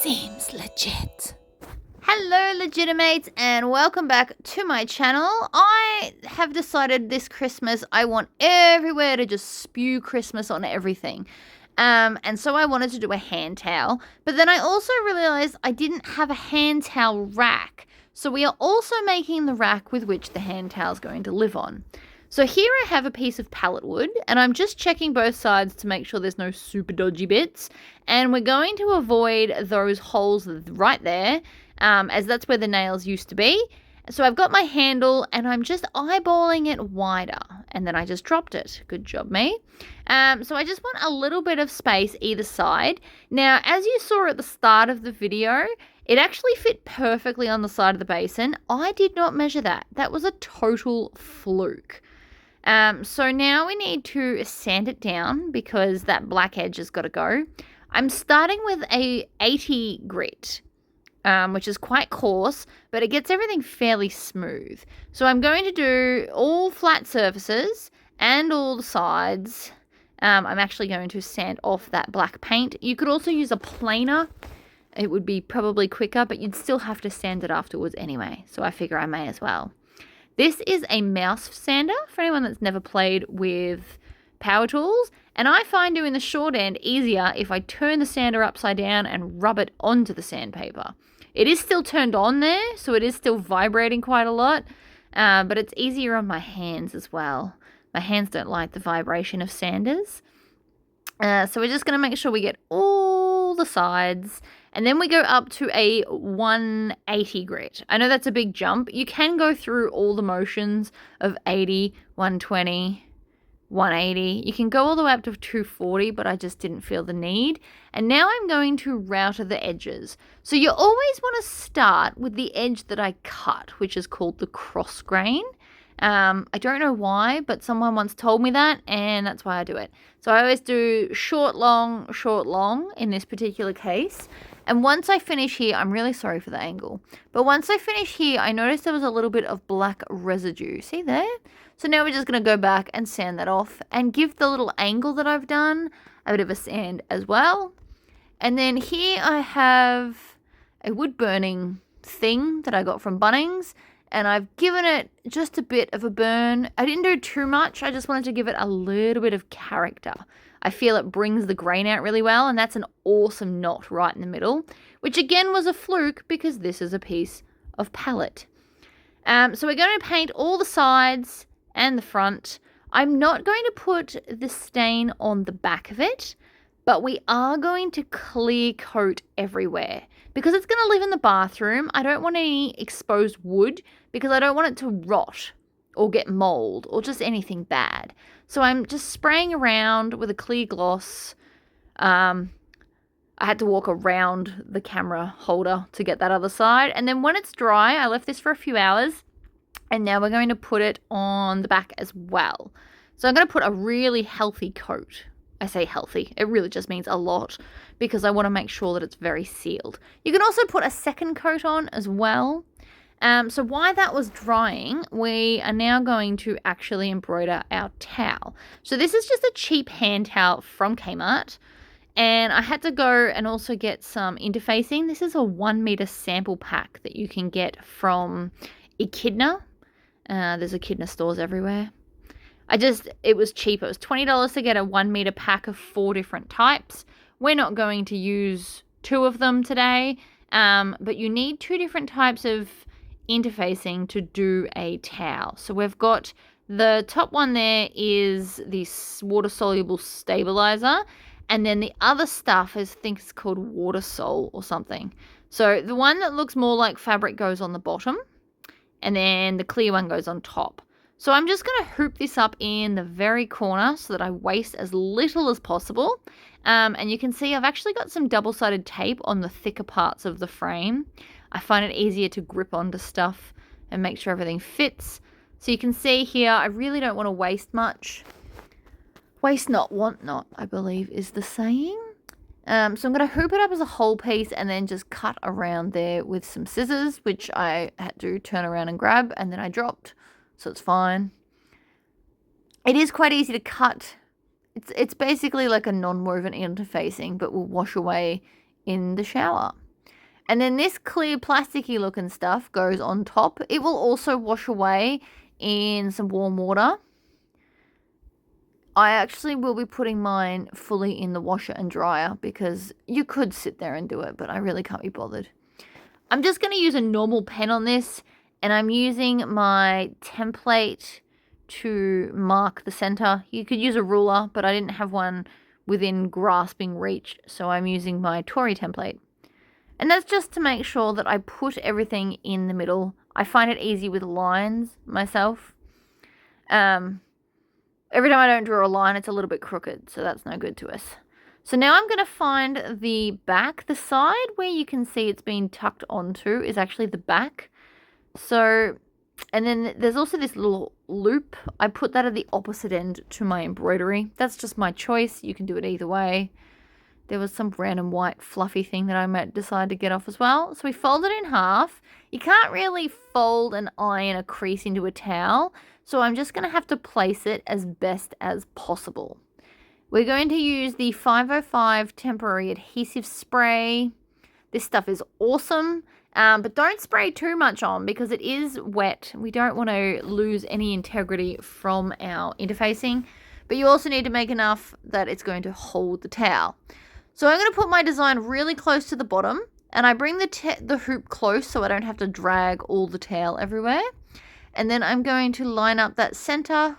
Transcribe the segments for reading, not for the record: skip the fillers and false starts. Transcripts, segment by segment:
Seems legit. Hello Legitimates and welcome back to my channel. I have decided this Christmas I want everywhere to just spew Christmas on everything. And so I wanted to do a hand towel, but then I also realized I didn't have a hand towel rack. So we are also making the rack with which the hand towel is going to live on. So here I have a piece of pallet wood and I'm just checking both sides to make sure there's no super dodgy bits. And we're going to avoid those holes right there, as that's where the nails used to be. So I've got my handle and I'm just eyeballing it wider and then I just dropped it. Good job, me. So I just want a little bit of space either side. Now, as you saw at the start of the video, it actually fit perfectly on the side of the basin. I did not measure that. That was a total fluke. So now we need to sand it down because that black edge has got to go. I'm starting with a 80 grit, which is quite coarse, but it gets everything fairly smooth. So I'm going to do all flat surfaces and all the sides. I'm actually going to sand off that black paint. You could also use a planer. It would be probably quicker, but you'd still have to sand it afterwards anyway. So I figure I may as well. This is a mouse sander for anyone that's never played with power tools. And I find doing the short end easier if I turn the sander upside down and rub it onto the sandpaper. It is still turned on there, so it is still vibrating quite a lot, but it's easier on my hands as well. My hands don't like the vibration of sanders. So we're just going to make sure we get all the sides. And then we go up to a 180 grit. I know that's a big jump. You can go through all the motions of 80, 120, 180. You can go all the way up to 240, but I just didn't feel the need. And now I'm going to router the edges. So you always want to start with the edge that I cut, which is called the cross grain. I don't know why, but someone once told me that, and that's why I do it. So I always do short, long in this particular case. And once I finish here, I'm really sorry for the angle, but once I finish here, I noticed there was a little bit of black residue. See there? So now we're just going to go back and sand that off and give the little angle that I've done a bit of a sand as well. And then here I have a wood burning thing that I got from Bunnings. And I've given it just a bit of a burn. I didn't do too much. I just wanted to give it a little bit of character. I feel it brings the grain out really well. And that's an awesome knot right in the middle, which again was a fluke because this is a piece of pallet. So we're going to paint all the sides and the front. I'm not going to put the stain on the back of it, but we are going to clear coat everywhere. Because it's going to live in the bathroom, I don't want any exposed wood because I don't want it to rot or get mold or just anything bad. So I'm just spraying around with a clear gloss. I had to walk around the camera holder to get that other side. And then when it's dry, I left this for a few hours. And now we're going to put it on the back as well. So I'm going to put a really healthy coat. I say healthy, it really just means a lot because I want to make sure that it's very sealed. You can also put a second coat on as well. So while that was drying, we are now going to actually embroider our towel. So this is just a cheap hand towel from Kmart. And I had to go and also get some interfacing. This is a 1 meter sample pack that you can get from Echidna. There's Echidna stores everywhere. It was cheap. It was $20 to get a 1 meter pack of 4 different types. We're not going to use 2 of them today, but you need 2 different types of interfacing to do a towel. So we've got the top one there is this water soluble stabilizer, and then the other stuff I think it's called water sol or something. So the one that looks more like fabric goes on the bottom, and then the clear one goes on top. So I'm just going to hoop this up in the very corner so that I waste as little as possible. And you can see I've actually got some double-sided tape on the thicker parts of the frame. I find it easier to grip onto stuff and make sure everything fits. So you can see here, I really don't want to waste much. Waste not, want not, I believe is the saying. So I'm going to hoop it up as a whole piece and then just cut around there with some scissors, which I had to turn around and grab, and then I dropped. So it's fine. It is quite easy to cut. It's basically like a non-woven interfacing, but will wash away in the shower. And then this clear plasticky looking stuff goes on top. It will also wash away in some warm water. I actually will be putting mine fully in the washer and dryer because you could sit there and do it, but I really can't be bothered. I'm just going to use a normal pen on this, and I'm using my template to mark the center. You could use a ruler, but I didn't have one within grasping reach, so I'm using my Tory template. And that's just to make sure that I put everything in the middle. I find it easy with lines myself. Every time I don't draw a line, it's a little bit crooked, so that's no good to us. So now I'm going to find the back. The side where you can see it's been tucked onto is actually the back. So, and then there's also this little loop. I put that at the opposite end to my embroidery. That's just my choice. You can do it either way. There was some random white fluffy thing that I might decide to get off as well. So we fold it in half. You can't really fold and iron a crease into a towel. So I'm just going to have to place it as best as possible. We're going to use the 505 temporary adhesive spray. This stuff is awesome, but don't spray too much on because it is wet. We don't want to lose any integrity from our interfacing, but you also need to make enough that it's going to hold the towel. So I'm going to put my design really close to the bottom, and I bring the hoop close so I don't have to drag all the towel everywhere. And then I'm going to line up that center,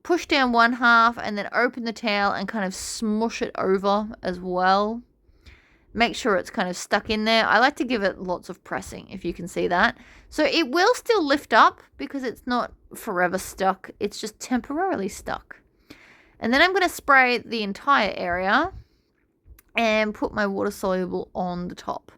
push down one half, and then open the towel and kind of smush it over as well. Make sure it's kind of stuck in there. I like to give it lots of pressing, if you can see that. So it will still lift up because it's not forever stuck. It's just temporarily stuck. And then I'm going to spray the entire area and put my water soluble on the top.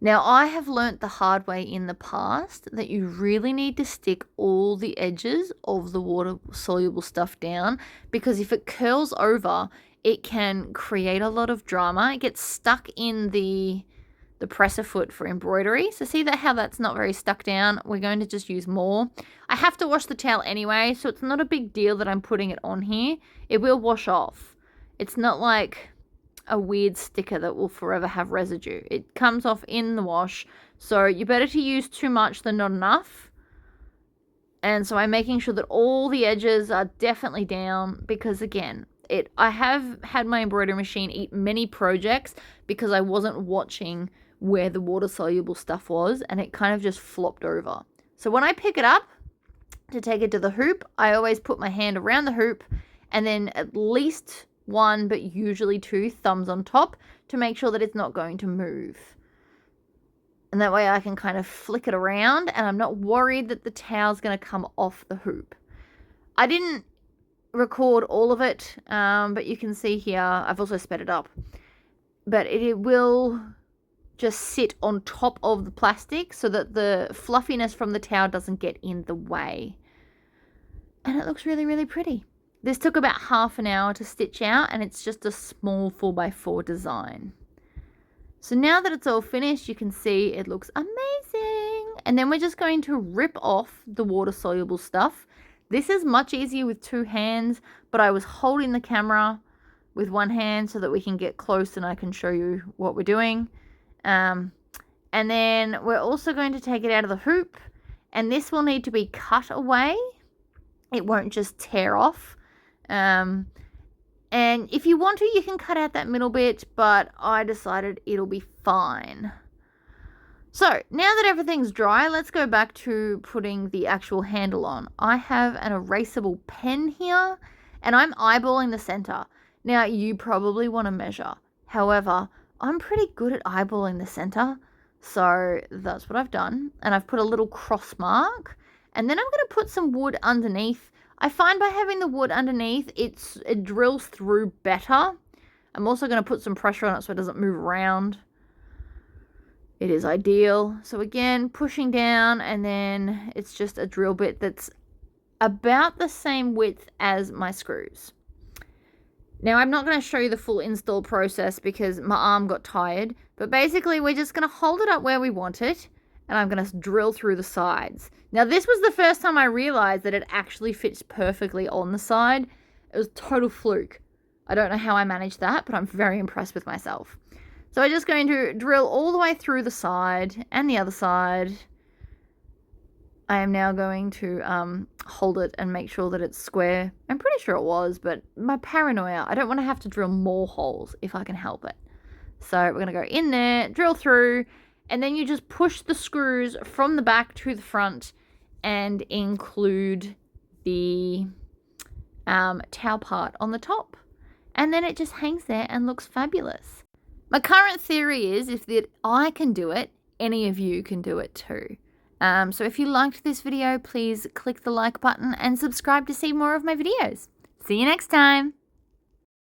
Now, I have learnt the hard way in the past that you really need to stick all the edges of the water-soluble stuff down, because if it curls over, it can create a lot of drama. It gets stuck in the presser foot for embroidery. So see how that's not very stuck down? We're going to just use more. I have to wash the towel anyway, so it's not a big deal that I'm putting it on here. It will wash off. It's not like a weird sticker that will forever have residue. It comes off in the wash, so you're better to use too much than not enough. And so I'm making sure that all the edges are definitely down, because again, I have had my embroidery machine eat many projects because I wasn't watching where the water soluble stuff was, and it kind of just flopped over. So when I pick it up to take it to the hoop, I always put my hand around the hoop and then at least one, but usually two thumbs on top to make sure that it's not going to move. And that way I can kind of flick it around and I'm not worried that the towel's going to come off the hoop. I didn't record all of it, but you can see here, I've also sped it up. But it will just sit on top of the plastic so that the fluffiness from the towel doesn't get in the way. And it looks really, really pretty. This took about half an hour to stitch out, and it's just a small 4x4 design. So now that it's all finished, you can see it looks amazing. And then we're just going to rip off the water-soluble stuff. This is much easier with two hands, but I was holding the camera with one hand so that we can get close and I can show you what we're doing. And then we're also going to take it out of the hoop, and this will need to be cut away. It won't just tear off. And if you want to, you can cut out that middle bit, but I decided it'll be fine. So now that everything's dry, let's go back to putting the actual handle on. I have an erasable pen here, and I'm eyeballing the center. Now, you probably want to measure. However, I'm pretty good at eyeballing the center, so that's what I've done. And I've put a little cross mark, and then I'm going to put some wood underneath. I find by having the wood underneath, it drills through better. I'm also going to put some pressure on it so it doesn't move around. It is ideal. So again, pushing down, and then it's just a drill bit that's about the same width as my screws. Now, I'm not going to show you the full install process because my arm got tired, but basically we're just going to hold it up where we want it, and I'm going to drill through the sides. Now, this was the first time I realized that it actually fits perfectly on the side. It was total fluke. I don't know how I managed that, but I'm very impressed with myself. So I'm just going to drill all the way through the side and the other side. I am now going to hold it and make sure that it's square. I'm pretty sure it was, but my paranoia, I don't want to have to drill more holes if I can help it. So we're going to go in there, drill through, and then you just push the screws from the back to the front and include the tail part on the top. And then it just hangs there and looks fabulous. My current theory is if I can do it, any of you can do it too. So if you liked this video, please click the like button and subscribe to see more of my videos. See you next time.